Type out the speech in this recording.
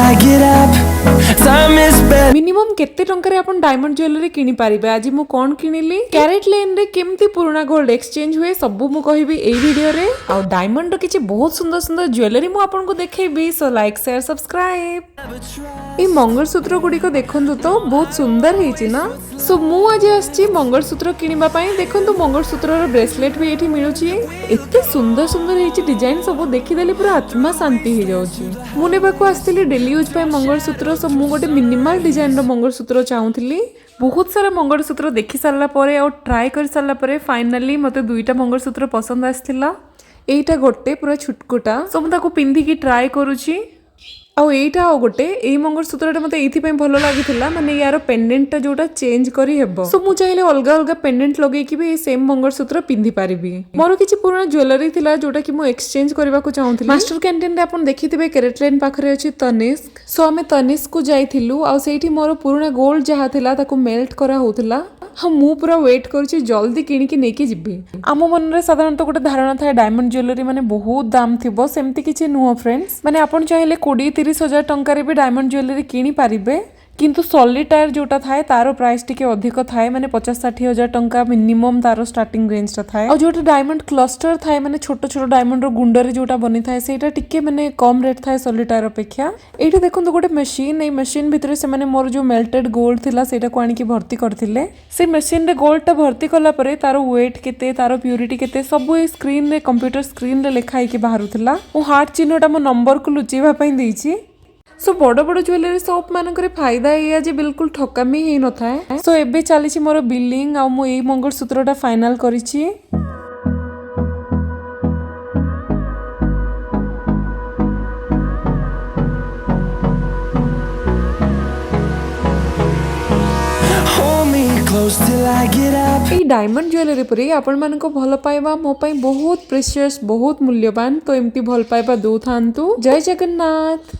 I get up. Time is better. Minimum केते टंका रे अपन डायमंड ज्वेलरी किनी पारिबे। आज मु कोन किनिली, कैरेट लेन रे केमती पुराना गोल्ड एक्सचेंज हुए सब मु कहिबी एई वीडियो रे। आ डायमंड रो किछि बहुत सुंदर सुंदर ज्वेलरी मु आपन को देखेबी। So like share subscribe. ई मंगलसूत्र गुडी को देखंतु तो बहुत सुंदर हेछि ना। सो मु आज आछि मंगलसूत्र किनिबा पई। देखंतु मंगलसूत्र रो ब्रेसलेट भी एठी मिलुछि। एते सुंदर सुंदर हेछि डिजाइन सब देखि देली पूरा आत्मा शांति हे जाउछि। मु नेबाको आस्तिली डेली यूज पई मंगलसूत्र। सो मु गोटे मिनिमल डिजाइन रो मंगलसूत्र चाहूली। बहुत सारा मंगलसूत्र देखि सारला परे और ट्राई कर सारला परे फाइनली मते दुईटा मंगलसूत्र पसंद आस्थिला। एइटा गोटे पूरा छुटकुटा। सो मु ताको पिंधी की ट्राई करूछि। आउ एइटा आ गोटे एई मंगलसूत्रटा मते एथि पई भलो लागिथिला। माने यार पेंडेंटटा जोटा चेंज करी हेबो। सो मु चाहिले अलगा अलगा पेंडेंट लगेई कि भी सेम मंगलसूत्र पिंधी पारिबी। मोर किछि पुराना ज्वेलरी थिला जोटा कि मु एक्सचेंज करबा को चाहूथिली। मास्टर कैंटीन रे अपन देखिथिबे कैरेट लाइन पाखरे अछि तनिष्क। सो हमें तनिष्क को जाइथिलु। आ सेठी मोर पुराना गोल्ड जहा थिला ताको मेल्ट करा होथिला। हाँ मु पूरा वेट करूछि जल्दी किनिकी नेकी जिबी। आम मन रे साधारणतः गोटे धारणा थाए डायमंड ज्वेलरी माने बहुत दाम थिबो। सेमती किछि नुह फ्रेंड्स। माने आपण चाहिले 20-30 हजार टंका रे भी डायमंड ज्वेलरी किनी पारिबे। किंतु सॉलिटायर जोटा थाए तारो प्राइस टिके अधिक थाए। माने 50-60 हजार टंका मिनिमम तारो स्टार्टिंग रेंज ता थाए। और जोटा डायमंड क्लस्टर थाए माने छोट छोट डायमंड रो गुंडरे जोटा बनी थाए सेटा टिके माने कम रेट थाए सॉलिटायर अपेक्षा। एठी देखंतु गोटे मशीन। ए मशीन भितरे से माने मोर जो मेल्टेड गोल्ड थिला सेटा को आनी की भर्ती करथिले। से मशीन रे गोल्ड ता भर्ती कला परे तारो वेट केते तारो प्यूरिटी केते सब ए स्क्रीन रे कंप्यूटर स्क्रीन रे लिखाई की बाहरुथिला। ओ हार्ट चिन्हटा मो नंबर को लुचेबा पई देइछि। सो बड़ बड़ ज्वेलरी शॉप मानकर फायदा ये जे बिल्कुल ठकामी ही न थाए। सो एबे चली मोर बिलिंग आ मु एई मंगलसूत्रटा फाइनल करिछि। Hold me close till I get up. এই डायमंड ज्वेलरी पर आपण मान को भल पाइबा मो पई बहुत प्रेशियस बहुत मूल्यवान। तो एमती भल पाइबा दो थांतु। जय जगन्नाथ।